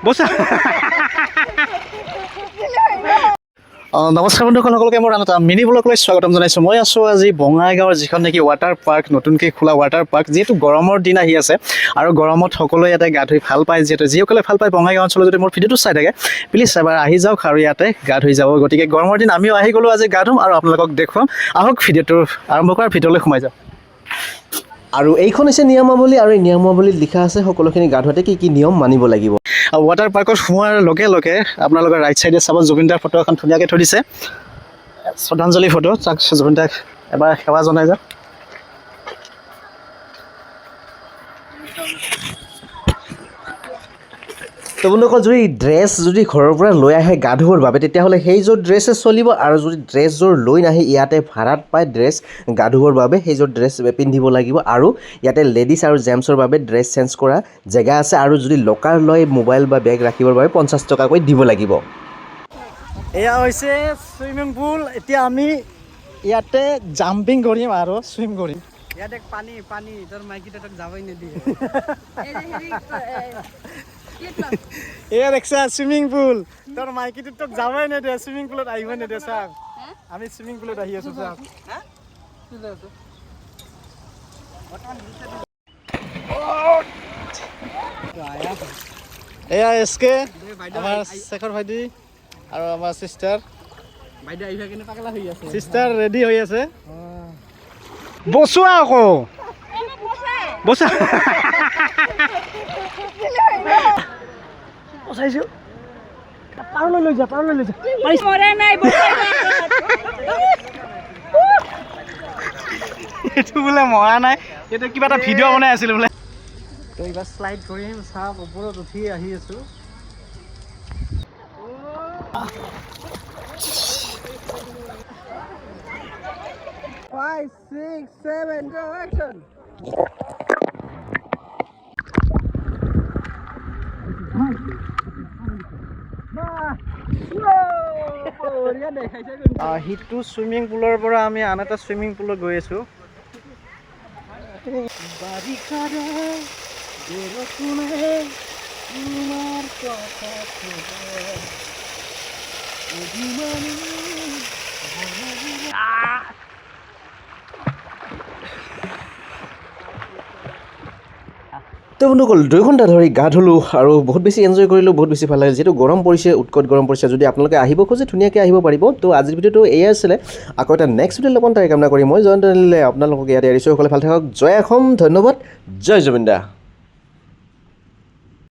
বসা নমস্কাৰ বন্ধুসকল, সকলোকে মোৰ এটা মিনি ব্লগলৈ স্বাগতম জনাইছোঁ। মই আছোঁ আজি বঙাইগাঁৱৰ যিখন নেকি ৱাটাৰ পাৰ্ক, নতুনকৈ খোলা ৱাটাৰ পাৰ্ক। যিহেতু গৰমৰ দিন আহি আছে আৰু গৰমত সকলোৱে ইয়াতে গা ধুই ভাল পায়। যিহেতু যিসকলে ভাল পায় বঙাইগাঁও অঞ্চলত যদি মোৰ ভিডিঅ'টো চাই থাকে, প্লিজ এবাৰ আহি যাওক আৰু ইয়াতে গা ধুই যাব। গতিকে গৰমৰ দিন আমিও আহি গ'লোঁ আজি গা ধুম আৰু আপোনালোকক দেখুৱাম। আহক ভিডিঅ'টো আৰম্ভ কৰাৰ ভিতৰলৈ সোমাই যাওঁ। আৰু এইখন হৈছে নিয়মাৱলী, আৰু এই নিয়মাৱলীত লিখা আছে সকলোখিনি গা ধুৱাতে কি কি নিয়ম মানিব লাগিব। ৱাটাৰ পাৰ্কত সোমোৱাৰ লগে লগে আপোনালোকৰ ৰাইট চাইডে চাব জুবিন দাৰ ফটো এখন ধুনীয়াকৈ থৈ দিছে, শ্ৰদ্ধাঞ্জলি ফটো। তাক জুবিন দাক এবাৰ সেৱা জনাই যাওক। তো বন্ধুসকল, যদি ড্ৰেছ যদি ঘৰৰ পৰা লৈ আহে গা ধুবৰ বাবে, তেতিয়াহ'লে সেইযোৰ ড্ৰেছে চলিব। আৰু যদি ড্ৰেছযোৰ লৈ নাহে, ইয়াতে ভাড়াত পায় ড্ৰেছ গা ধুবৰ বাবে, সেইযোৰ ড্ৰেছ পিন্ধিব লাগিব। আৰু ইয়াতে লেডিজ আৰু জেণ্টছৰ বাবে ড্ৰেছ চেঞ্জ কৰা জেগা আছে। আৰু যদি লকাৰ লয় মোবাইল বা বেগ ৰাখিবৰ বাবে 50 টকাকৈ দিব লাগিব। এয়া হৈছে চুইমিং পুল। এতিয়া আমি ইয়াতে জাম্পিং কৰিম আৰু চুইম কৰিম। ইয়াতে পানী পানী তোৰ মাইকীটা তোক যাবই নিদিয়ে। এয়া দেখছা চুইমিং পুল, তোৰ মাইকীটো তোক যাবই নিদিয়ে, চুইমিং পুলত আহিবই নিদিয়ে। চাওক আমি চুইমিং পুলত আহি আছোঁ। চাওক এয়া এছকে, আমাৰ শেখৰ ভাইটি আৰু আমাৰ চিষ্টাৰ। বাইদেউ আহিবা কিনে পাগলা হৈ আছে। চিষ্টাৰ ৰেডি হৈ আছে। বচোৱা আকৌ বচা বচাইছোঁ। পাৰলৈ লৈ যা, পাৰলৈ লৈ যা। এইটো বোলে মৰা নাই, এইটো কিবা এটা ভিডিঅ' বনাই আছিলোঁ বোলে। তো এইবাৰ শ্লাইড কৰিম। চাওক ওপৰত উঠি আহি আছোঁ। Five, six, seven, go action! সিটো চুইমিং পুলৰ পৰা আমি আন এটা চুইমিং পুলত গৈ আছোঁ। তো বন্ধুসকল, 2 ঘণ্টা ধৰি গা ধুলোঁ আৰু বহুত বেছি এনজয় কৰিলোঁ, বহুত বেছি ভাল লাগিল। যিহেতু গৰম পৰিছে, উৎকট গৰম পৰিছে। যদি আপোনালোকে আহিব খোজে ধুনীয়াকৈ আহিব পাৰিব। তো আজিৰ ভিডিঅ'টো এয়াই আছিলে। আকৌ এটা নেক্সট ভিডিঅ' লগ পাম তাৰে কামনা কৰি মই জয়ন্ত আনিলে আপোনালোকক ইয়াতে এৰিছোঁ। সকলোৱে ভাল থাকক। জয় অসম, ধন্যবাদ, জয় জুবিন দা।